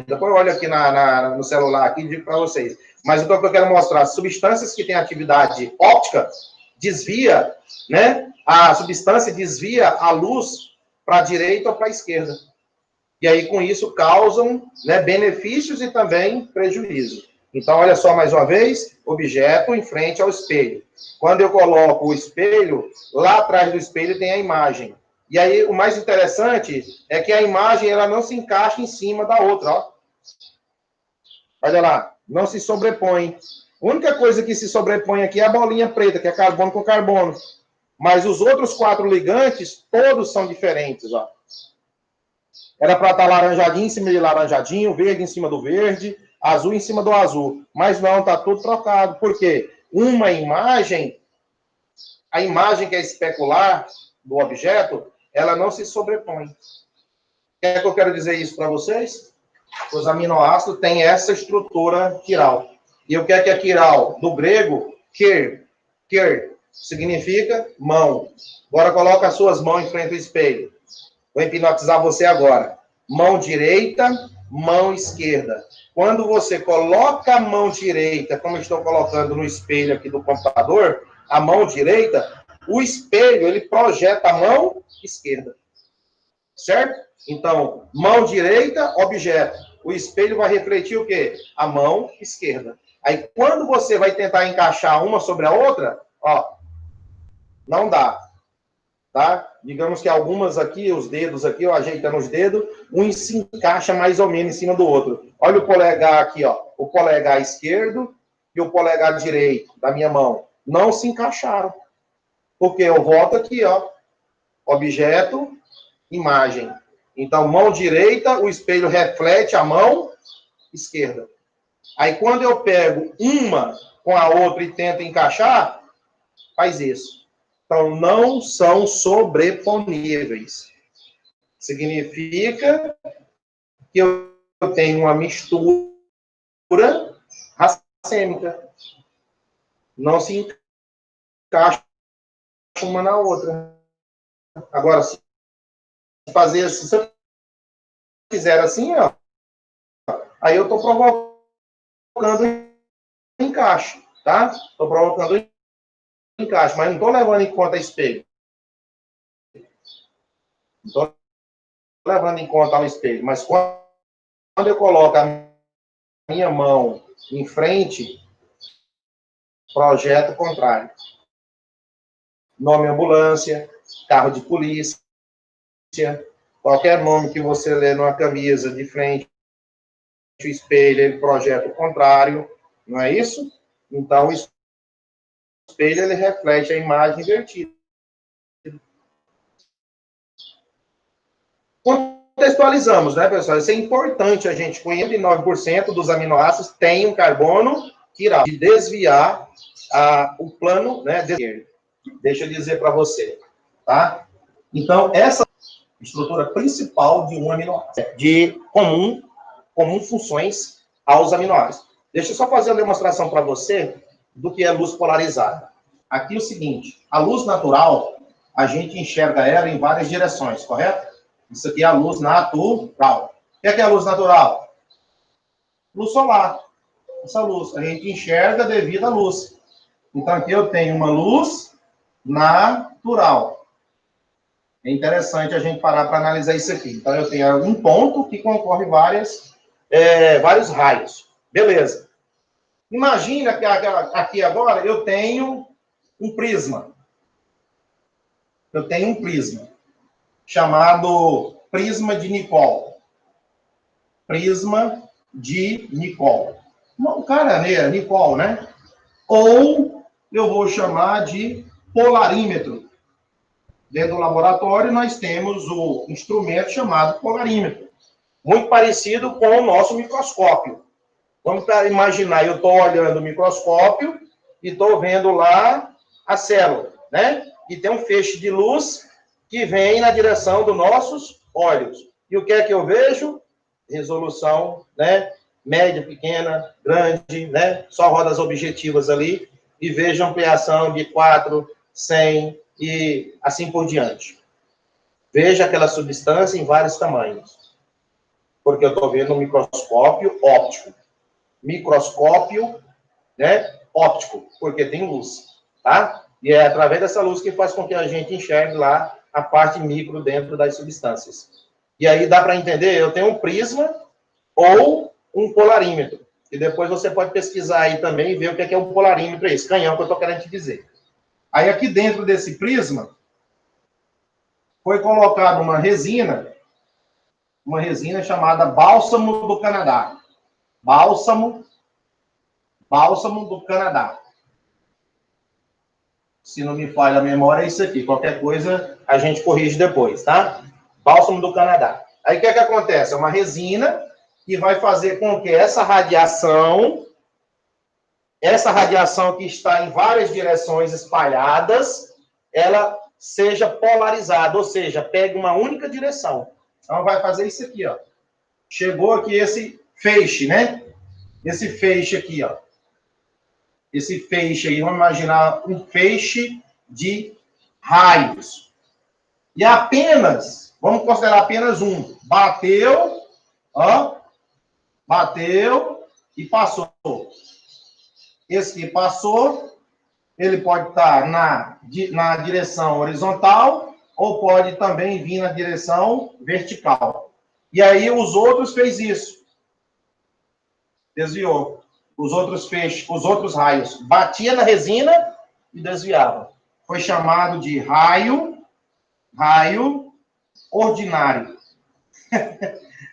Depois eu olho aqui no celular aqui e digo para vocês. Mas então o que eu quero mostrar, substâncias que têm atividade óptica, desvia, né? A substância desvia a luz para a direita ou para a esquerda. E aí, com isso, causam, né, benefícios e também prejuízo. Então, olha só mais uma vez, objeto em frente ao espelho. Quando eu coloco o espelho, lá atrás do espelho tem a imagem. E aí, o mais interessante é que a imagem ela não se encaixa em cima da outra, ó. Olha lá, não se sobrepõe. A única coisa que se sobrepõe aqui é a bolinha preta, que é carbono com carbono. Mas os outros 4 ligantes, todos são diferentes, ó. Era para estar laranjadinho em cima de laranjadinho, verde em cima do verde, azul em cima do azul. Mas não, está tudo trocado. Por quê? Uma imagem, a imagem que é especular do objeto, ela não se sobrepõe. O que é que eu quero dizer isso para vocês? Os aminoácidos têm essa estrutura quiral. E o que é quiral? Do grego, quer, significa mão. Agora coloca as suas mãos em frente ao espelho. Vou hipnotizar você agora. Mão direita, mão esquerda. Quando você coloca a mão direita, como eu estou colocando no espelho aqui do computador, a mão direita, o espelho, ele projeta a mão esquerda. Certo? Então, mão direita, objeto. O espelho vai refletir o quê? A mão esquerda. Aí, quando você vai tentar encaixar uma sobre a outra, ó, não dá. Tá? Digamos que algumas aqui, os dedos aqui, eu ajeitando os dedos, um se encaixa mais ou menos em cima do outro. Olha o polegar aqui, ó. O polegar esquerdo e o polegar direito da minha mão. Não se encaixaram. Porque eu volto aqui, ó. Objeto, imagem. Então, mão direita, o espelho reflete a mão esquerda. Aí, quando eu pego uma com a outra e tento encaixar, faz isso. Então, não são sobreponíveis. Significa que eu tenho uma mistura racêmica. Não se encaixa uma na outra. Agora, se fazer assim, se eu fizer assim, ó, aí eu estou provocando encaixe, tá? Estou provocando encaixe, mas não estou levando em conta espelho. Não estou levando em conta o espelho, mas quando eu coloco a minha mão em frente, projeto contrário. Nome ambulância, carro de polícia, qualquer nome que você lê numa camisa de frente, o espelho, ele projeta o contrário, não é isso? Então, o espelho, ele reflete a imagem invertida. Contextualizamos, né, pessoal? Isso é importante a gente conhecer. 9% dos aminoácidos tem um carbono quiral, de desviar o plano, né, de esquerda. Deixa eu dizer para você, tá? Então, essa estrutura principal de um aminoácido, de comum funções aos aminoácidos. Deixa eu só fazer uma demonstração para você do que é luz polarizada. Aqui é o seguinte, a luz natural, a gente enxerga ela em várias direções, correto? Isso aqui é a luz natural. O que é a luz natural? Luz solar. Essa luz, a gente enxerga devido à luz. Então, aqui eu tenho uma luz natural. É interessante a gente parar para analisar isso aqui. Então, eu tenho um ponto que concorre vários raios. Beleza. Imagina que aqui agora eu tenho um prisma. Eu tenho um prisma chamado prisma de Nicoll. Prisma de Nicoll. Não, cara, é Nicoll, né? Ou eu vou chamar de polarímetro. Dentro do laboratório, nós temos o instrumento chamado polarímetro. Muito parecido com o nosso microscópio. Vamos imaginar, eu estou olhando o microscópio e estou vendo lá a célula, né? E tem um feixe de luz que vem na direção dos nossos olhos. E o que é que eu vejo? Resolução, né? Média, pequena, grande, né? Só rodas objetivas ali. E vejo ampliação de 4, 100 e assim por diante. Veja aquela substância em vários tamanhos. Porque eu estou vendo um microscópio óptico. Microscópio, né? Óptico, porque tem luz, tá? E é através dessa luz que faz com que a gente enxergue lá a parte micro dentro das substâncias. E aí dá para entender, eu tenho um prisma ou um polarímetro. E depois você pode pesquisar aí também e ver o que é um polarímetro, esse canhão que eu estou querendo te dizer. Aí aqui dentro desse prisma foi colocada uma resina chamada bálsamo do Canadá. Bálsamo do Canadá. Se não me falha a memória, é isso aqui. Qualquer coisa, a gente corrige depois, tá? Bálsamo do Canadá. Aí, o que é que acontece? É uma resina que vai fazer com que essa radiação que está em várias direções espalhadas, ela seja polarizada, ou seja, pegue uma única direção. Então, vai fazer isso aqui, ó. Chegou aqui esse feixe, né? Esse feixe aqui, ó. Esse feixe aí, vamos imaginar um feixe de raios. E apenas, vamos considerar apenas um. Bateu, ó. Bateu e passou. Esse que passou, ele pode estar na direção horizontal ou pode também vir na direção vertical. E aí os outros fez isso. Desviou. Os outros feixes, os outros raios, batia na resina e desviava. Foi chamado de raio ordinário.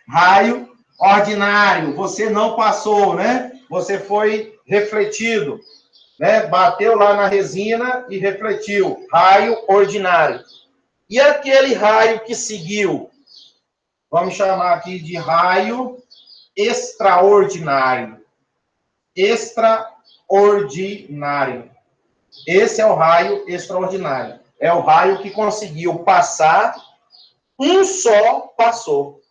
Raio ordinário. Você não passou, né? Você foi refletido, né? Bateu lá na resina e refletiu. Raio ordinário. E aquele raio que seguiu? Vamos chamar aqui de raio extraordinário. Extraordinário. Esse é o raio extraordinário. É o raio que conseguiu passar, um só passou.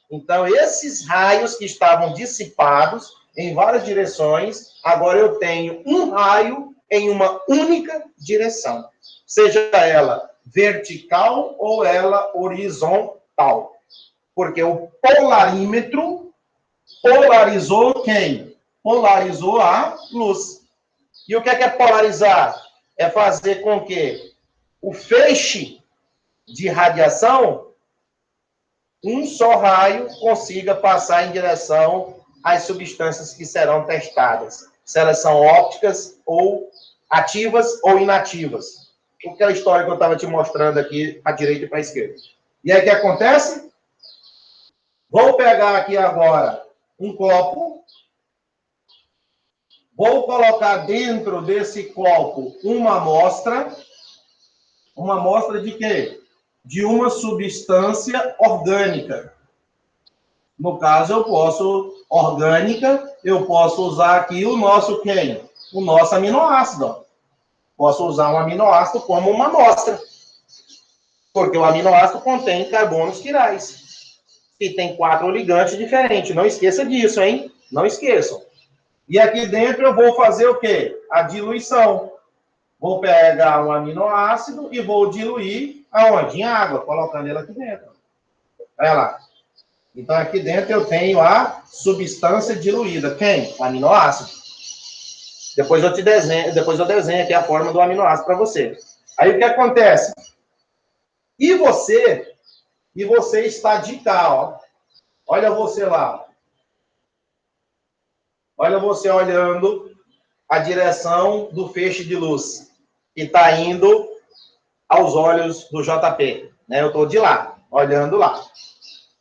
Então, esses raios que estavam dissipados em várias direções, agora eu tenho um raio em uma única direção. Seja ela vertical ou ela horizontal. Porque o polarímetro polarizou quem? Polarizou a luz. E o que é polarizar? É fazer com que o feixe de radiação, um só raio, consiga passar em direção às substâncias que serão testadas. Se elas são ópticas, ou ativas ou inativas. Aquela história que eu estava te mostrando aqui, para a direita e para a esquerda. E aí o que acontece? Vou pegar aqui agora um copo. Vou colocar dentro desse copo uma amostra. Uma amostra de quê? De uma substância orgânica. No caso, eu posso usar aqui o nosso quem? O nosso aminoácido. Posso usar um aminoácido como uma amostra. Porque o aminoácido contém carbonos quirais. E tem 4 ligantes diferentes. Não esqueça disso, hein? Não esqueçam. E aqui dentro eu vou fazer o quê? A diluição. Vou pegar um aminoácido e vou diluir aonde? Em água, colocando ele aqui dentro. Olha lá. Então, aqui dentro eu tenho a substância diluída. Quem? O aminoácido. Depois eu desenho aqui a forma do aminoácido para você. Aí o que acontece? E você está de cá, ó. Olha você lá. Olha você olhando a direção do feixe de luz que está indo aos olhos do JP. Né? Eu estou de lá, olhando lá.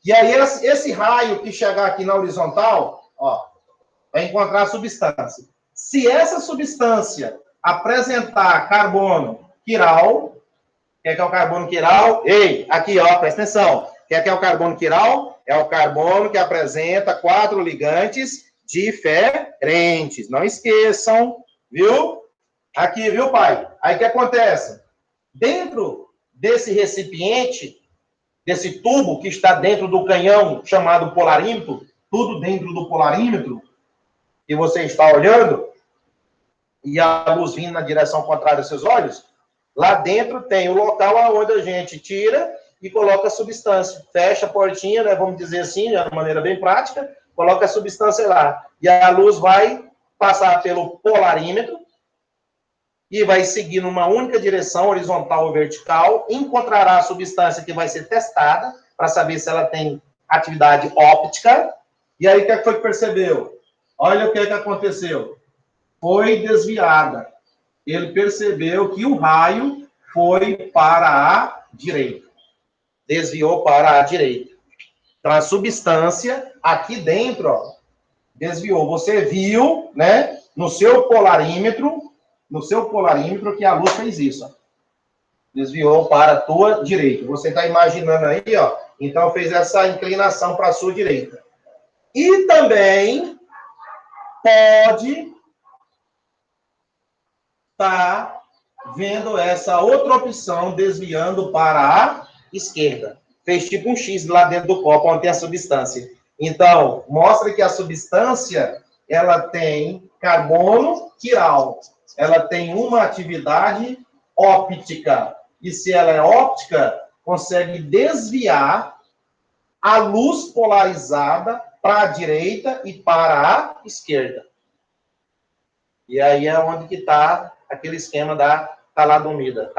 E aí esse raio que chegar aqui na horizontal, ó, vai encontrar a substância. Se essa substância apresentar carbono quiral, o que é o carbono quiral? Ei, aqui, ó, presta atenção. O que é o carbono quiral? É o carbono que apresenta 4 ligantes diferentes. Não esqueçam, viu? Aqui, viu, pai? Aí o que acontece? Dentro desse recipiente, desse tubo que está dentro do canhão chamado polarímetro, tudo dentro do polarímetro, que você está olhando, e a luz vindo na direção contrária aos seus olhos, lá dentro tem o local onde a gente tira e coloca a substância. Fecha a portinha, né, vamos dizer assim, de uma maneira bem prática, coloca a substância lá. E a luz vai passar pelo polarímetro e vai seguir numa única direção, horizontal ou vertical, encontrará a substância que vai ser testada para saber se ela tem atividade óptica. E aí, o que foi que percebeu? Olha o que aconteceu. Foi desviada. Ele percebeu que o raio foi para a direita. Desviou para a direita. Então, a substância aqui dentro, ó, desviou. Você viu, né, no seu polarímetro, que a luz fez isso. Ó. Desviou para a tua direita. Você está imaginando aí, ó. Então, fez essa inclinação para a sua direita. E também pode estar vendo essa outra opção desviando para a esquerda. Fez tipo um X lá dentro do copo onde tem a substância. Então, mostra que a substância, ela tem carbono quiral. Ela tem uma atividade óptica. E se ela é óptica, consegue desviar a luz polarizada para a direita e para a esquerda. E aí é onde que está aquele esquema da talodomida,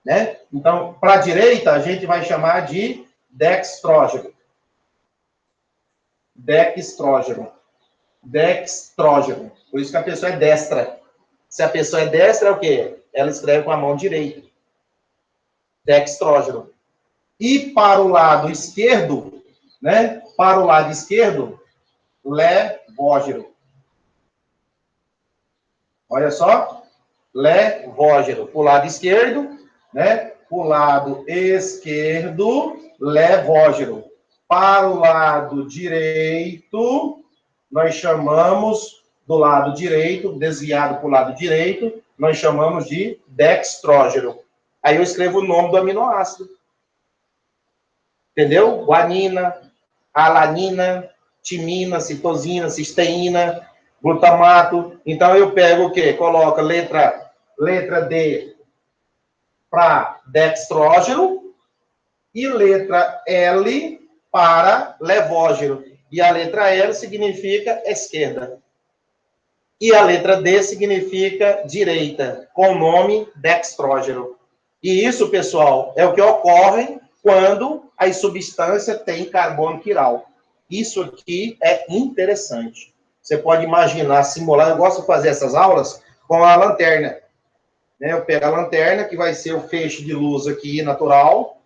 né? Então, para a direita, a gente vai chamar de dextrógeno. Dextrógeno. Por isso que a pessoa é destra. Se a pessoa é destra, é o quê? Ela escreve com a mão direita. Dextrógeno. E para o lado esquerdo, né? Para o lado esquerdo, levógeno. Olha só, levógeno. Para o lado esquerdo, né? Para o lado esquerdo, levógeno. Para o lado direito, nós chamamos, do lado direito, desviado para o lado direito, nós chamamos de dextrógeno. Aí eu escrevo o nome do aminoácido. Entendeu? Guanina, alanina, timina, citosina, cisteína, glutamato. Então, eu pego o quê? Coloco letra D para dextrógeno e letra L para levógeno. E a letra L significa esquerda. E a letra D significa direita, com o nome dextrógeno. E isso, pessoal, é o que ocorre quando a substância tem carbono quiral. Isso aqui é interessante. Você pode imaginar, simular. Eu gosto de fazer essas aulas com a lanterna. Eu pego a lanterna, que vai ser o feixe de luz aqui natural.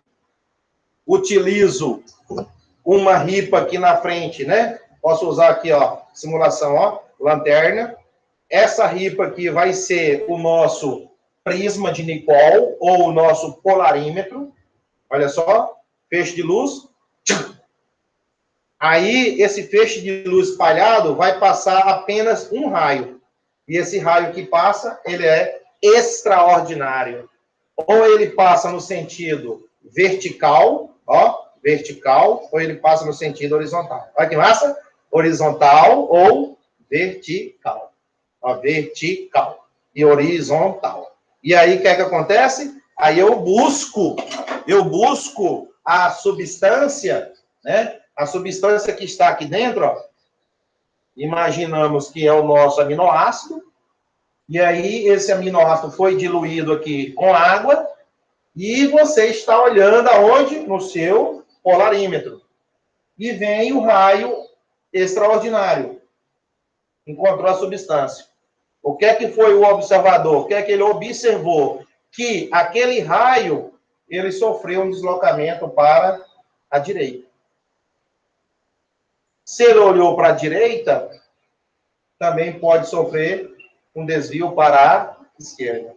Utilizo uma ripa aqui na frente, né? Posso usar aqui, ó, simulação, ó, lanterna. Essa ripa aqui vai ser o nosso prisma de Nicol, ou o nosso polarímetro. Olha só, feixe de luz. Aí, esse feixe de luz espalhado vai passar apenas um raio. E esse raio que passa, ele é extraordinário. Ou ele passa no sentido vertical, ó, vertical, ou ele passa no sentido horizontal. Olha que massa! Horizontal ou vertical. Ó, vertical. e horizontal. E aí, o que é que acontece? Aí eu busco a substância, né? A substância que está aqui dentro, ó. Imaginamos que é o nosso aminoácido. E aí, esse aminoácido foi diluído aqui com água. E você está olhando aonde? No seu polarímetro. E vem o raio extraordinário. Encontrou a substância. O que é que foi o observador? O que é que ele observou? Que aquele raio, ele sofreu um deslocamento para a direita. Se ele olhou para a direita, também pode sofrer um desvio para a esquerda.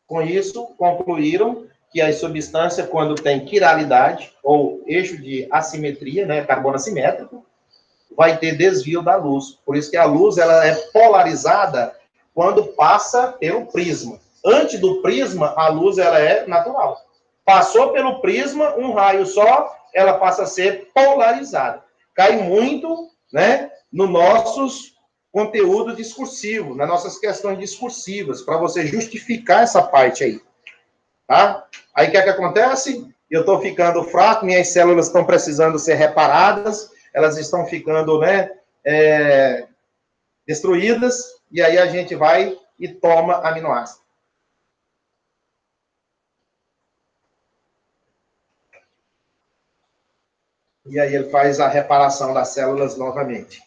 Com isso, concluíram que a substância, quando tem quiralidade, ou eixo de assimetria, né, carbono assimétrico, vai ter desvio da luz. Por isso que a luz ela é polarizada quando passa pelo prisma. Antes do prisma, a luz ela é natural. Passou pelo prisma, um raio só, ela passa a ser polarizada. Cai muito, né, no nossos conteúdo discursivo, nas nossas questões discursivas, para você justificar essa parte aí. Tá? Aí o que é que acontece? Eu estou ficando fraco, minhas células estão precisando ser reparadas, elas estão ficando, né, destruídas, e aí a gente vai e toma aminoácido. E aí ele faz a reparação das células novamente.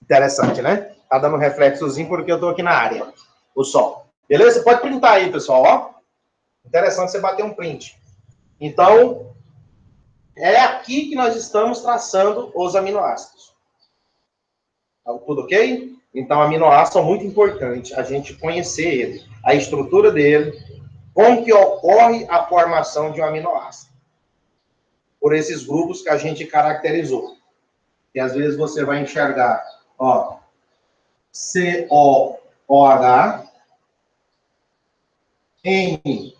Interessante, né? Tá dando um reflexozinho porque eu tô aqui na área. O sol. Beleza? Pode printar aí, pessoal, ó. Interessante você bater um print. Então, é aqui que nós estamos traçando os aminoácidos. Tá tudo ok? Então, aminoácidos são muito importantes a gente conhecer ele, a estrutura dele, como que ocorre a formação de um aminoácido. Por esses grupos que a gente caracterizou. E às vezes você vai enxergar, ó, COOH, N,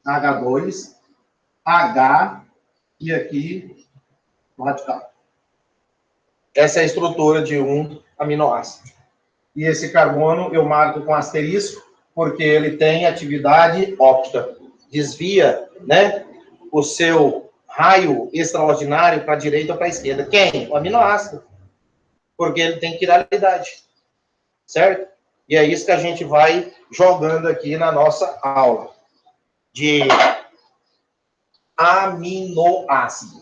H2, H, e aqui o radical. Essa é a estrutura de um aminoácido. E esse carbono eu marco com asterisco, porque ele tem atividade óptica. Desvia, né, o seu raio extraordinário para a direita ou para a esquerda. Quem? O aminoácido. Porque ele tem quiralidade. Certo? E é isso que a gente vai jogando aqui na nossa aula de aminoácido.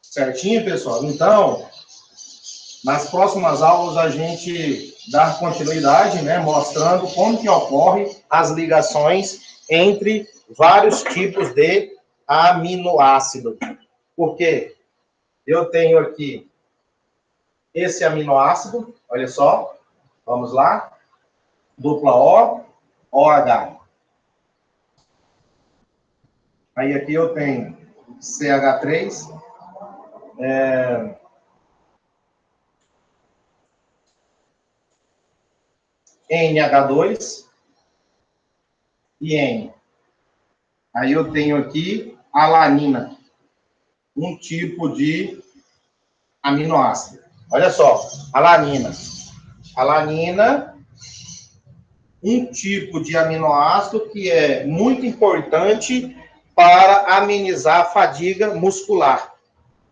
Certinho, pessoal? Então, nas próximas aulas a gente dá continuidade, né, mostrando como que ocorrem as ligações entre vários tipos de aminoácido. Porque eu tenho aqui esse aminoácido, olha só, vamos lá, dupla O, OH. Aí aqui eu tenho CH3, NH2 e N. Aí eu tenho aqui alanina, um tipo de aminoácido. Olha só, alanina. Alanina, um tipo de aminoácido que é muito importante para amenizar a fadiga muscular.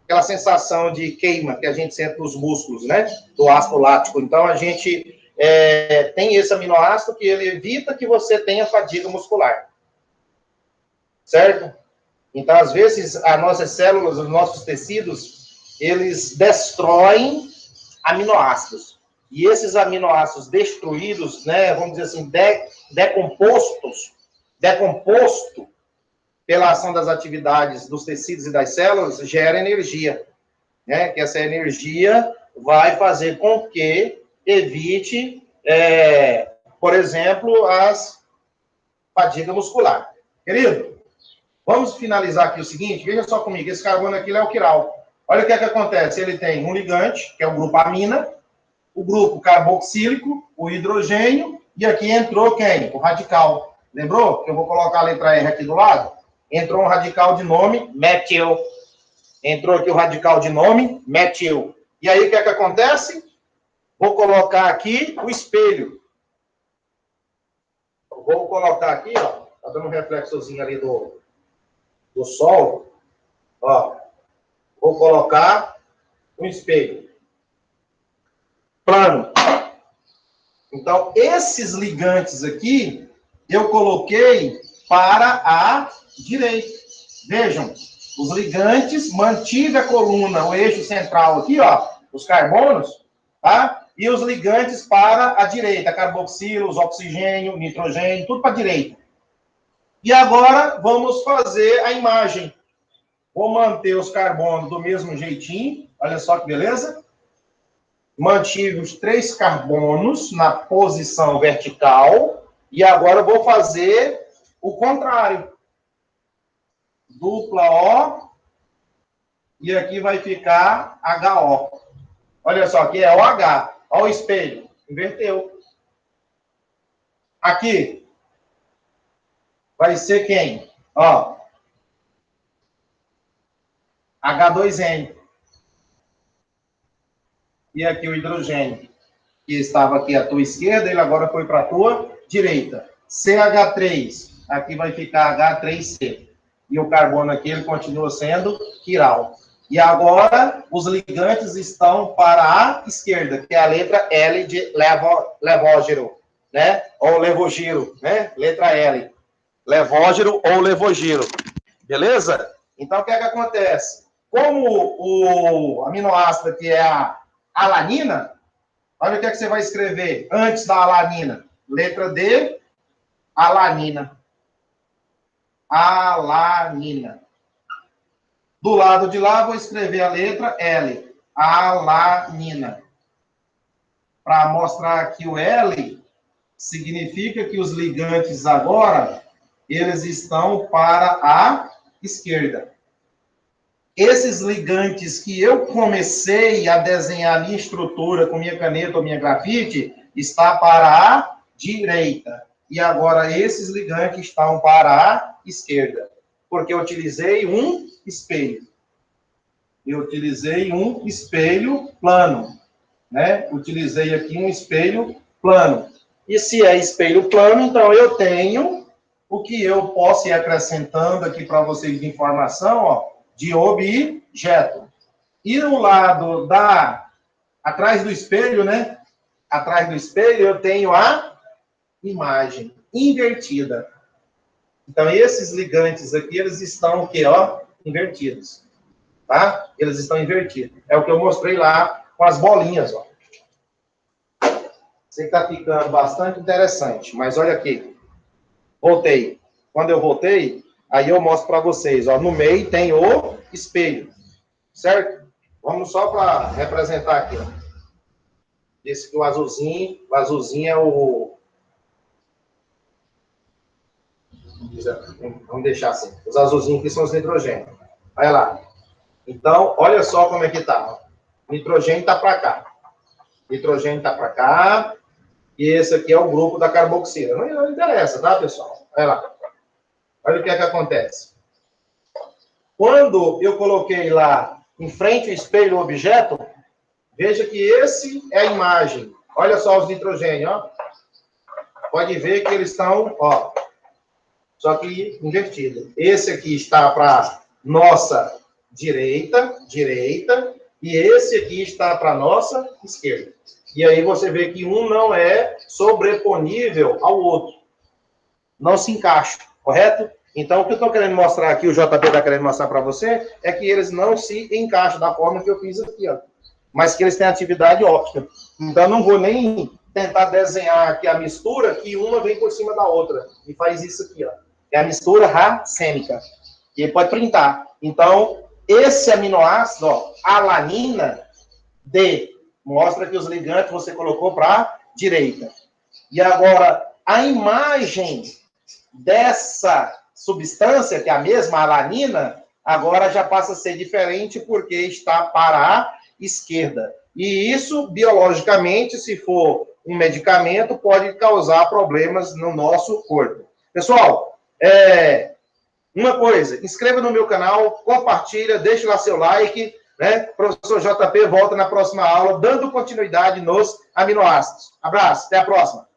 Aquela sensação de queima que a gente sente nos músculos, né? Do ácido lático. Então, a gente tem esse aminoácido que ele evita que você tenha fadiga muscular. Certo? Então, às vezes, as nossas células, os nossos tecidos, eles destroem aminoácidos. E esses aminoácidos destruídos, né, vamos dizer assim, decomposto pela ação das atividades dos tecidos e das células, gera energia. Né? Que essa energia vai fazer com que evite, por exemplo, as fadiga muscular. Querido, vamos finalizar aqui o seguinte, veja só comigo, esse carbono aqui é o quiral. Olha o que é que acontece, ele tem um ligante, que é o grupo amina, o grupo carboxílico, o hidrogênio, e aqui entrou quem? O radical. Lembrou que eu vou colocar a letra R aqui do lado? Entrou um radical de nome metil. Entrou aqui o radical de nome metil. E aí o que é que acontece? vou colocar aqui o espelho. Vou colocar aqui, ó. Tá dando um reflexozinho ali do sol. Ó. Vou colocar um espelho. Plano. Então, esses ligantes aqui, eu coloquei para a direita. Vejam, os ligantes, mantive a coluna, o eixo central aqui, ó, os carbonos, tá? E os ligantes para a direita, carboxilos, oxigênio, nitrogênio, tudo para a direita. E agora, vamos fazer a imagem. Vou manter os carbonos do mesmo jeitinho, olha só que beleza. Mantive os 3 carbonos na posição vertical. E agora eu vou fazer o contrário. Dupla O. E aqui vai ficar HO. Olha só, aqui é OH. Olha o espelho. Inverteu. Aqui. Vai ser quem? Ó. H2N. E aqui o hidrogênio, que estava aqui à tua esquerda, ele agora foi para a tua direita. CH3, aqui vai ficar H3C. E o carbono aqui, ele continua sendo quiral. E agora, os ligantes estão para a esquerda, que é a letra L de levógiro, né? Ou levogiro, né? Letra L. Levógiro ou levogiro. Beleza? Então, o que é que acontece? Como o aminoácido aqui é a alanina, olha o que é que você vai escrever antes da alanina. Letra D, alanina. Alanina. Do lado de lá, vou escrever a letra L, alanina. Para mostrar que o L significa que os ligantes agora, eles estão para a esquerda. Esses ligantes que eu comecei a desenhar minha estrutura com minha caneta ou minha grafite, está para a direita. E agora esses ligantes estão para a esquerda. Porque eu utilizei um espelho. Eu utilizei um espelho plano. Né? Utilizei aqui um espelho plano. E se é espelho plano, então eu tenho o que eu posso ir acrescentando aqui para vocês de informação, ó, de objeto. E no lado atrás do espelho, né? Atrás do espelho eu tenho a imagem invertida. Então, esses ligantes aqui, eles estão o quê, ó? Invertidos. Tá? Eles estão invertidos. É o que eu mostrei lá com as bolinhas, ó. Sei que tá ficando bastante interessante, mas olha aqui. Voltei. Quando eu voltei, aí eu mostro para vocês, ó, no meio tem o espelho, certo? Vamos só para representar aqui, ó. Esse aqui, o azulzinho é o... Vamos deixar assim. Os azulzinhos aqui são os nitrogênios. Olha lá. Então, olha só como é que tá, ó. Nitrogênio tá para cá. Nitrogênio tá para cá. E esse aqui é o grupo da carboxila. Não interessa, tá, pessoal? Olha lá. Olha o que é que acontece. Quando eu coloquei lá em frente ao espelho o objeto, veja que esse é a imagem. Olha só os nitrogênios, ó. Pode ver que eles estão, ó, só que invertido. Esse aqui está para nossa direita, e esse aqui está para nossa esquerda. E aí você vê que um não é sobreponível ao outro. Não se encaixa, correto? Então, o que eu estou querendo mostrar aqui, o JP está querendo mostrar para você, é que eles não se encaixam da forma que eu fiz aqui, ó. Mas que eles têm atividade óptica. Então, eu não vou nem tentar desenhar aqui a mistura, que uma vem por cima da outra. E faz isso aqui, ó. É a mistura racêmica. E ele pode printar. Então, esse aminoácido, ó, alanina, D, mostra que os ligantes você colocou para a direita. E agora, a imagem dessa substância, que é a mesma alanina, agora já passa a ser diferente porque está para a esquerda. E isso, biologicamente, se for um medicamento, pode causar problemas no nosso corpo. Pessoal, uma coisa, inscreva no meu canal, compartilha, deixe lá seu like, né? O professor JP volta na próxima aula, dando continuidade nos aminoácidos. Abraço, até a próxima.